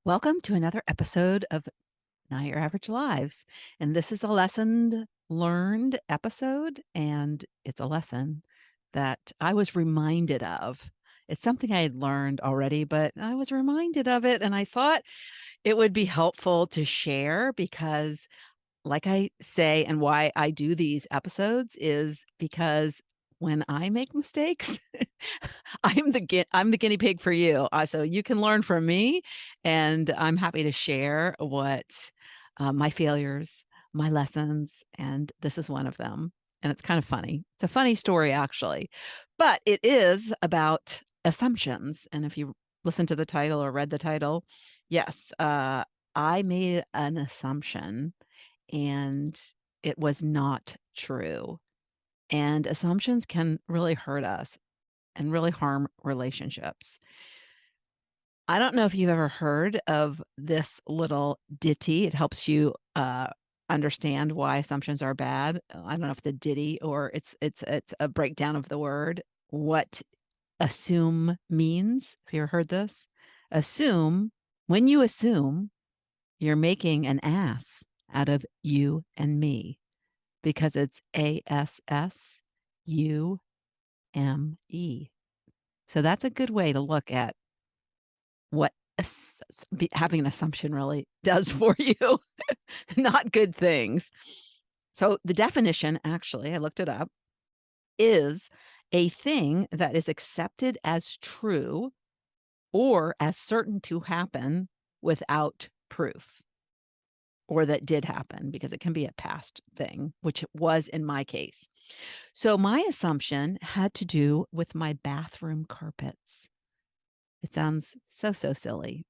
Welcome to another episode of Not Your Average Lives. And this is a lesson learned episode, and it's a lesson that I was reminded of. It's something I had learned already, but I was reminded of it, and I thought it would be helpful to share because, like I say, and why I do these episodes is because when I make mistakes, I'm the guinea pig for you. So you can learn from me, and I'm happy to share what my failures, my lessons, and this is one of them. And it's kind of funny. It's a funny story, actually, but it is about assumptions. And if you listen to the title or read the title, yes, I made an assumption and it was not true. And assumptions can really hurt us and really harm relationships. I don't know if you've ever heard of this little ditty. It helps you understand why assumptions are bad. I don't know if the ditty or it's a breakdown of the word. What assume means. Have you ever heard this? Assume, when you assume, you're making an ass out of you and me because it's ASSUME. So that's a good way to look at what having an assumption really does for you, not good things. So the definition, actually, I looked it up, is a thing that is accepted as true or as certain to happen without proof, or that did happen because it can be a past thing, which it was in my case. So my assumption had to do with my bathroom carpets. It sounds so silly.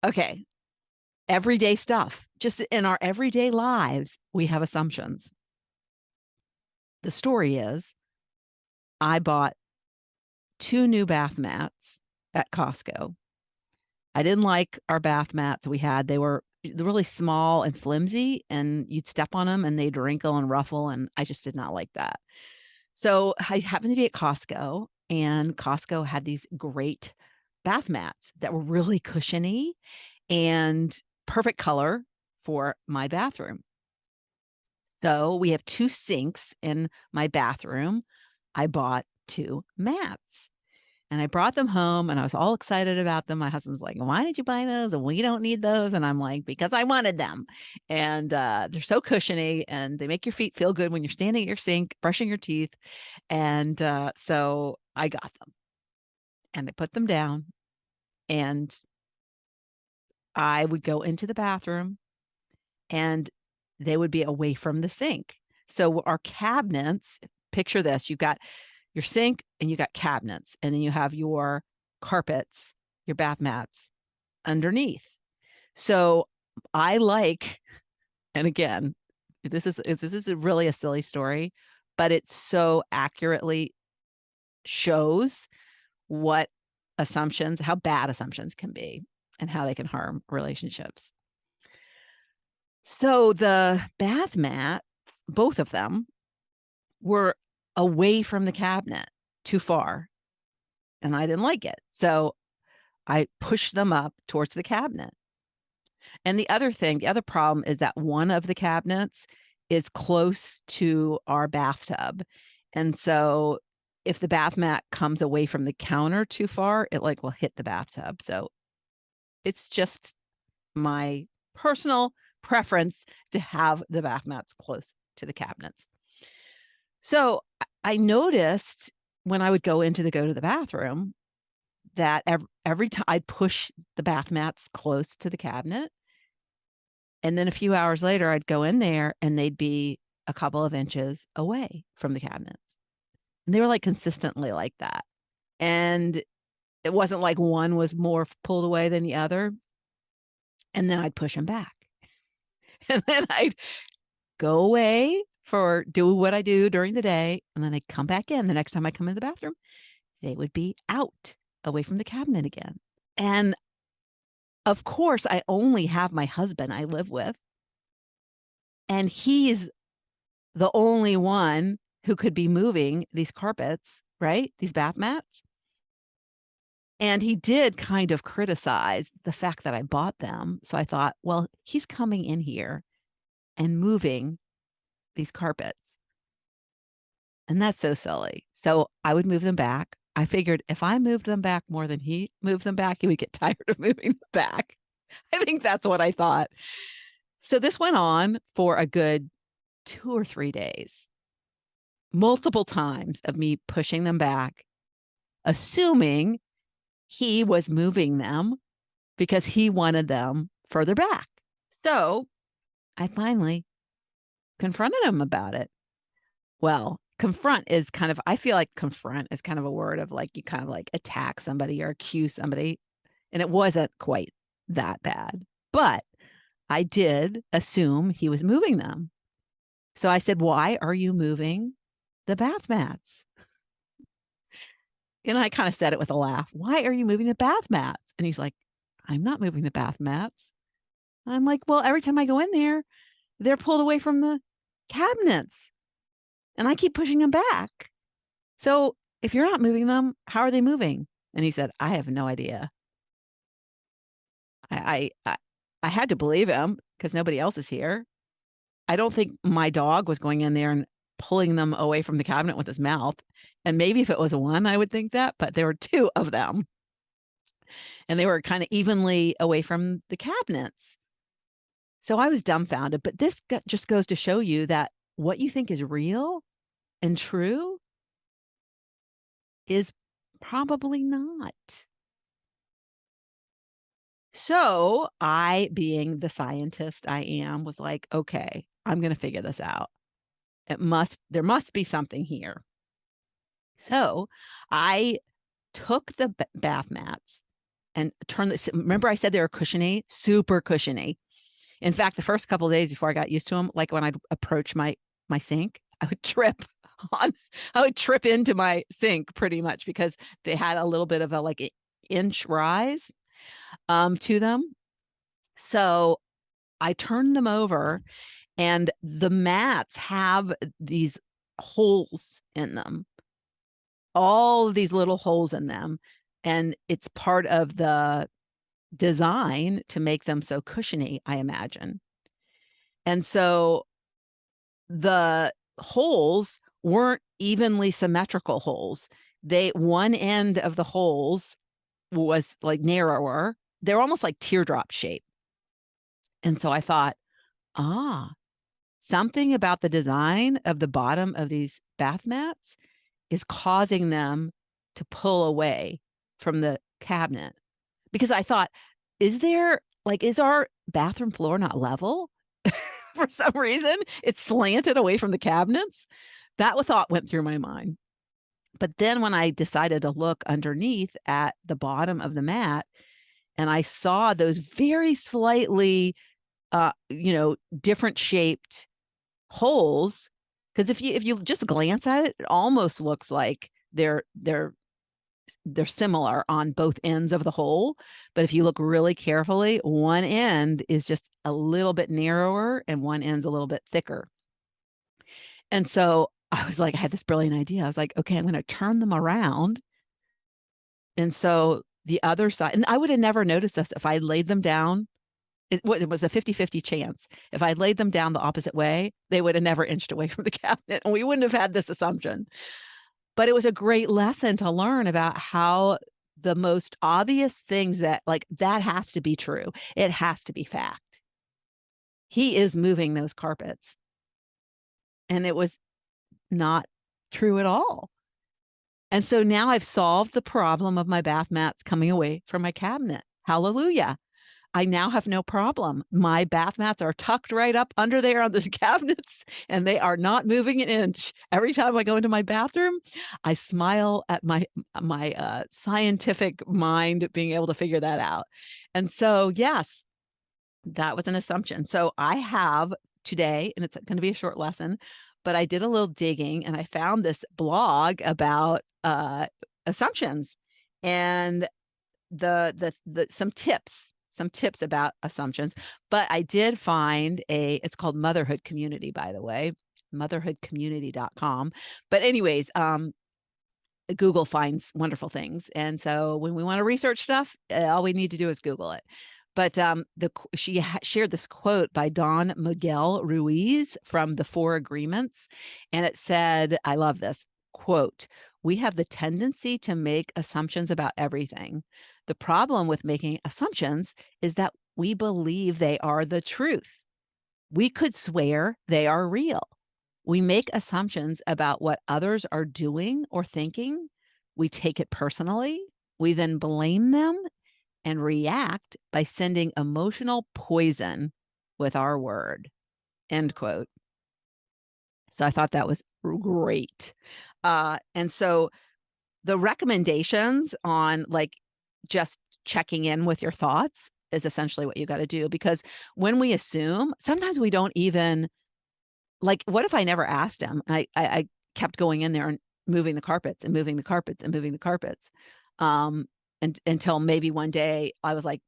Okay, everyday stuff. Just in our everyday lives, we have assumptions. The story is I bought 2 new bath mats at Costco. I didn't like our bath mats we had. They were really small and flimsy, and you'd step on them and they'd wrinkle and ruffle, and I just did not like that. So I happened to be at Costco, and Costco had these great bath mats that were really cushiony and perfect color for my bathroom. So we have 2 sinks in my bathroom. I bought 2 mats and I brought them home and I was all excited about them. My husband's like, "Why did you buy those? And we don't need those." And I'm like, "Because I wanted them." And they're so cushiony and they make your feet feel good when you're standing at your sink, brushing your teeth. And so I got them and I put them down and I would go into the bathroom and they would be away from the sink. So our cabinets, picture this, you've got your sink and you got cabinets, and then you have your carpets, your bath mats underneath. So I like, and again, this is really a silly story, but it so accurately shows what assumptions, how bad assumptions can be and how they can harm relationships. So the bath mat, both of them, were away from the cabinet too far, and I didn't like it. So I pushed them up towards the cabinet. And the other problem is that one of the cabinets is close to our bathtub. And so if the bath mat comes away from the counter too far, it like will hit the bathtub. So it's just my personal preference to have the bath mats close to the cabinets. So I noticed when I would go to the bathroom that every time I'd push the bath mats close to the cabinet, and then a few hours later, I'd go in there and they'd be a couple of inches away from the cabinets. And they were like consistently like that. And it wasn't like one was more pulled away than the other. And then I'd push them back. And then I'd go away for do what I do during the day. And then I'd come back in. The next time I come in the bathroom, they would be out away from the cabinet again. And of course, I only have my husband I live with. And he's the only one who could be moving these carpets, right? These bath mats. And he did kind of criticize the fact that I bought them. So I thought, well, he's coming in here and moving these carpets. And that's so silly. So I would move them back. I figured if I moved them back more than he moved them back, he would get tired of moving them back. I think that's what I thought. So this went on for a good 2 or 3 days, multiple times of me pushing them back, assuming he was moving them because he wanted them further back. So I finally confronted him about it. Well, confront is kind of, I feel like confront is kind of a word of like you kind of like attack somebody or accuse somebody. And it wasn't quite that bad. But I did assume he was moving them. So I said, why are you moving the bath mats? And I kind of said it with a laugh. Why are you moving the bath mats? And he's like, I'm not moving the bath mats. I'm like, well, every time I go in there, they're pulled away from the cabinets and I keep pushing them back. So if you're not moving them, how are they moving? And he said, I have no idea. I had to believe him because nobody else is here. I don't think my dog was going in there and pulling them away from the cabinet with his mouth. And maybe if it was one, I would think that, but there were 2 of them. And they were kind of evenly away from the cabinets. So I was dumbfounded, but this just goes to show you that what you think is real and true is probably not. So I, being the scientist I am, was like, okay, I'm going to figure this out. There must be something here. So I took the bath mats and turned this. Remember I said they were cushiony, super cushiony. In fact, the first couple of days before I got used to them, like when I'd approach my sink, I would trip into my sink pretty much because they had a little bit of a like inch rise to them. So I turned them over and the mats have these holes in them, all of these little holes in them. And it's part of the design to make them so cushiony, I imagine. And so the holes weren't evenly symmetrical holes. One end of the holes was like narrower. They're almost like teardrop shape. And so I thought, something about the design of the bottom of these bath mats is causing them to pull away from the cabinet. Because I thought, is our bathroom floor not level? For some reason, it's slanted away from the cabinets. That thought went through my mind. But then when I decided to look underneath at the bottom of the mat, and I saw those very slightly, different shaped holes, because if you just glance at it, it almost looks like they're similar on both ends of the hole. But if you look really carefully, one end is just a little bit narrower and one end's a little bit thicker. And so I was like, I had this brilliant idea. I was like, okay, I'm going to turn them around. And so the other side, and I would have never noticed this if I laid them down. It was a 50-50 chance. If I laid them down the opposite way, they would have never inched away from the cabinet and we wouldn't have had this assumption. But it was a great lesson to learn about how the most obvious things that has to be true. It has to be fact. He is moving those carpets. And it was not true at all. And so now I've solved the problem of my bath mats coming away from my cabinet. Hallelujah. I now have no problem. My bath mats are tucked right up under there on the cabinets and they are not moving an inch. Every time I go into my bathroom, I smile at my scientific mind being able to figure that out. And so, yes, that was an assumption. So I have today, and it's going to be a short lesson, but I did a little digging and I found this blog about assumptions and some tips about assumptions. But I did find it's called Motherhood Community, by the way, motherhoodcommunity.com. But anyways, Google finds wonderful things. And so when we want to research stuff, all we need to do is Google it. But she shared this quote by Don Miguel Ruiz from the Four Agreements. And it said, I love this quote, "We have the tendency to make assumptions about everything. The problem with making assumptions is that we believe they are the truth. We could swear they are real. We make assumptions about what others are doing or thinking. We take it personally. We then blame them and react by sending emotional poison with our word." End quote. So I thought that was great. And so the recommendations on like just checking in with your thoughts is essentially what you got to do, because when we assume, sometimes we don't even like, what if I never asked him? I kept going in there and moving the carpets and moving the carpets and moving the carpets. And until maybe one day I was like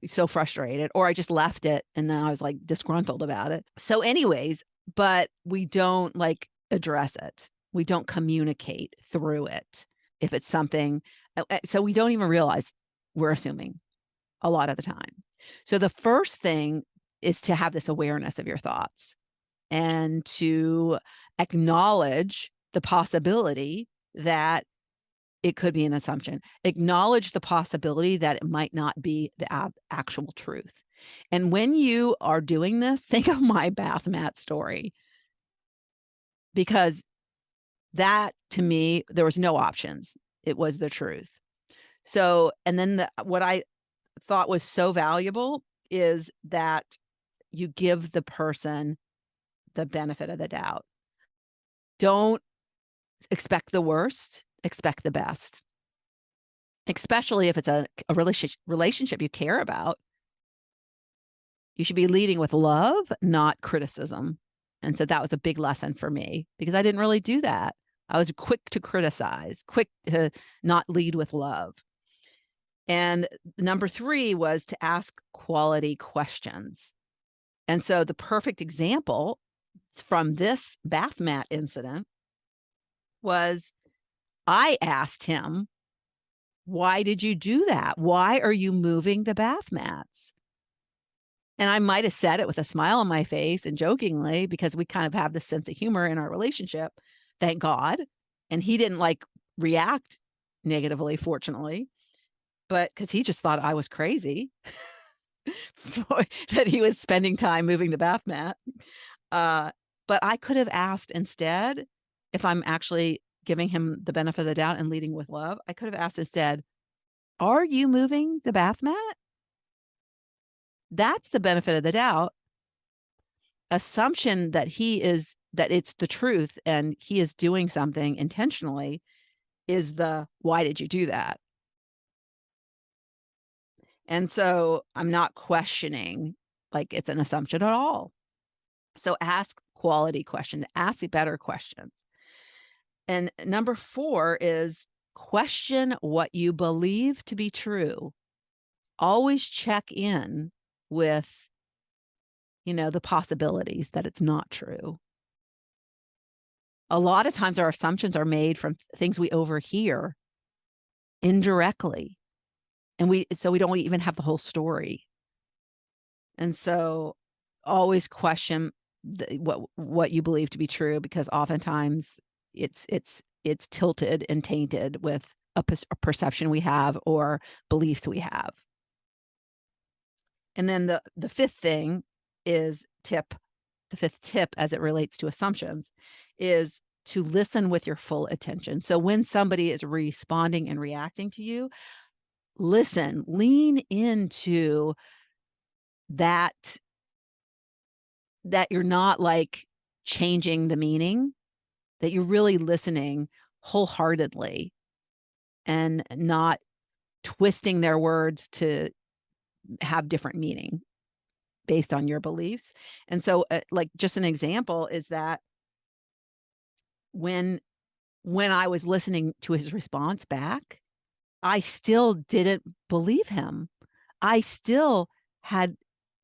so frustrated, or I just left it and then I was like disgruntled about it. So anyways, but we don't like address it. We don't communicate through it. If it's something, so we don't even realize we're assuming a lot of the time. So the first thing is to have this awareness of your thoughts and to acknowledge the possibility that it could be an assumption. Acknowledge the possibility that it might not be the actual truth. And when you are doing this, think of my bath mat story, because that to me, there was no options. It was the truth. So, and then what I thought was so valuable is that you give the person the benefit of the doubt. Don't expect the worst, expect the best. Especially if it's a relationship you care about. You should be leading with love, not criticism. And so that was a big lesson for me, because I didn't really do that. I was quick to criticize, quick to not lead with love. And number 3 was to ask quality questions. And so the perfect example from this bath mat incident was, I asked him, "Why did you do that? Why are you moving the bath mats?" And I might have said it with a smile on my face and jokingly, because we kind of have this sense of humor in our relationship, thank God. And he didn't like react negatively, fortunately, but because he just thought I was crazy that he was spending time moving the bath mat. But I could have asked instead, if I'm actually giving him the benefit of the doubt and leading with love, I could have asked instead, "Are you moving the bath mat?" That's the benefit of the doubt. Assumption that that it's the truth and he is doing something intentionally is the, "Why did you do that?" And so I'm not questioning like it's an assumption at all. So ask quality questions, ask the better questions. And number 4 is question what you believe to be true. Always check in with, the possibilities that it's not true. A lot of times our assumptions are made from things we overhear indirectly, and so we don't even have the whole story. And so always question what you believe to be true, because oftentimes it's tilted and tainted with a perception we have or beliefs we have. And then the fifth thing is the fifth tip as it relates to assumptions is to listen with your full attention. So when somebody is responding and reacting to you, listen, lean into that you're not like changing the meaning, that you're really listening wholeheartedly and not twisting their words to have different meaning based on your beliefs. And so like just an example is that when I was listening to his response back, I still didn't believe him. I still had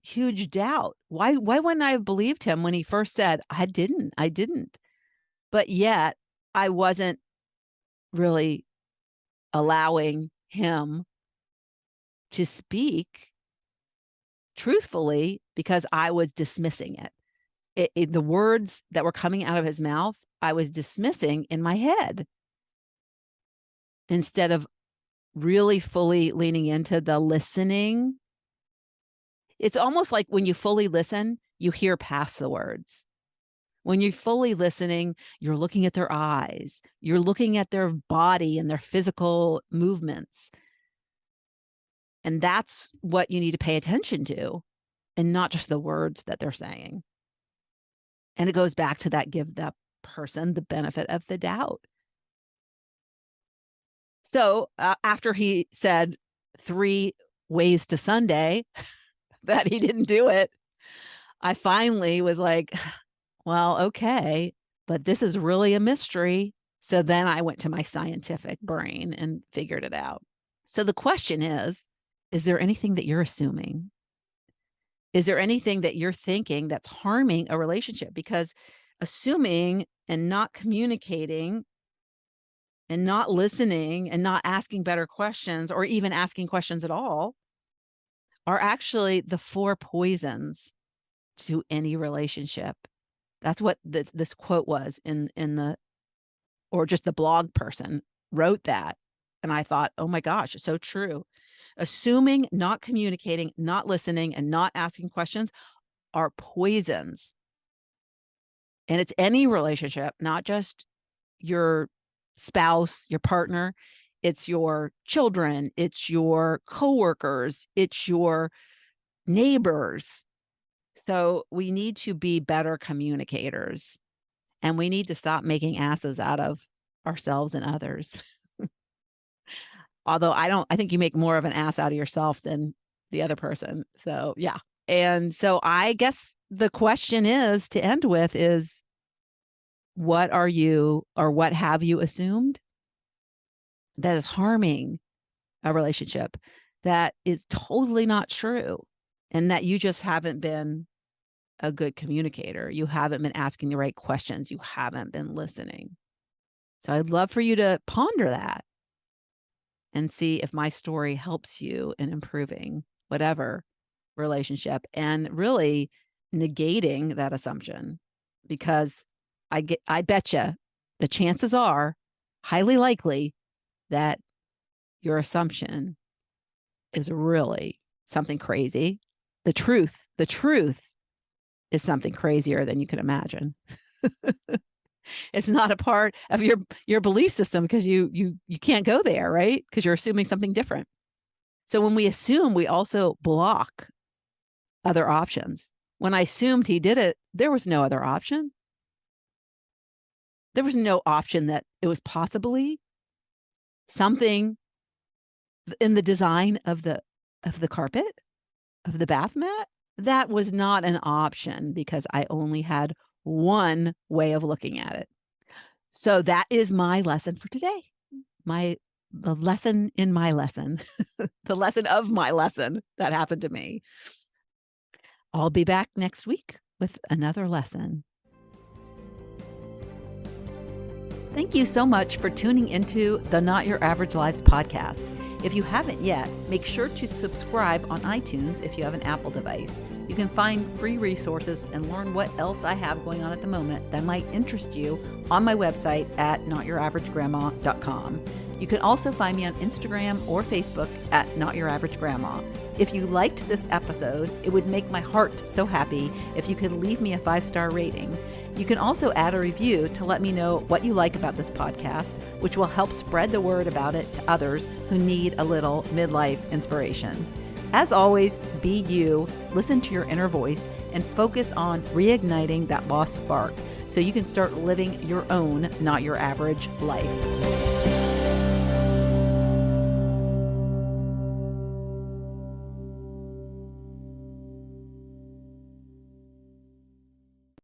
huge doubt. Why wouldn't I have believed him when he first said, I didn't. But yet I wasn't really allowing him to speak truthfully because I was dismissing it. The words that were coming out of his mouth, I was dismissing in my head instead of really fully leaning into the listening. It's almost like when you fully listen, you hear past the words. When you're fully listening, you're looking at their eyes, you're looking at their body and their physical movements. And that's what you need to pay attention to, and not just the words that they're saying. And it goes back to that, give that person the benefit of the doubt. So after he said 3 ways to Sunday that he didn't do it, I finally was like, well, okay, but this is really a mystery. So then I went to my scientific brain and figured it out. So the question is there anything that you're assuming? Is there anything that you're thinking that's harming a relationship? Because assuming and not communicating and not listening and not asking better questions, or even asking questions at all, are actually the 4 poisons to any relationship. That's what this quote was in the, or just the blog person wrote that. And I thought, oh my gosh, it's so true. Assuming, not communicating, not listening, and not asking questions are poisons. And it's any relationship, not just your spouse, your partner. It's your children, it's your coworkers, it's your neighbors. So we need to be better communicators, and we need to stop making asses out of ourselves and others. Although I think you make more of an ass out of yourself than the other person. So yeah. And so I guess the question is, to end with, is what are you, or what have you assumed that is harming a relationship, that is totally not true, and that you just haven't been a good communicator. You haven't been asking the right questions. You haven't been listening. So I'd love for you to ponder that and see if my story helps you in improving whatever relationship, and really negating that assumption, because I bet you the chances are highly likely that your assumption is really something crazy. The truth is something crazier than you can imagine. It's not a part of your belief system, because you can't go there, right? Because you're assuming something different. So when we assume, we also block other options. When I assumed he did it, there was no other option. There was no option that it was possibly something in the design of the carpet, of the bath mat. That was not an option, because I only had one way of looking at it. So that is my lesson for today. The lesson in my lesson, the lesson of my lesson that happened to me. I'll be back next week with another lesson. Thank you so much for tuning into the Not Your Average Lives podcast. If you haven't yet, make sure to subscribe on iTunes if you have an Apple device. You can find free resources and learn what else I have going on at the moment that might interest you on my website at notyouraverage.grandma.com. You can also find me on Instagram or Facebook at Not Your Average Grandma. If you liked this episode, it would make my heart so happy if you could leave me a 5-star rating. You can also add a review to let me know what you like about this podcast, which will help spread the word about it to others who need a little midlife inspiration. As always, be you, listen to your inner voice, and focus on reigniting that lost spark so you can start living your own Not Your Average life.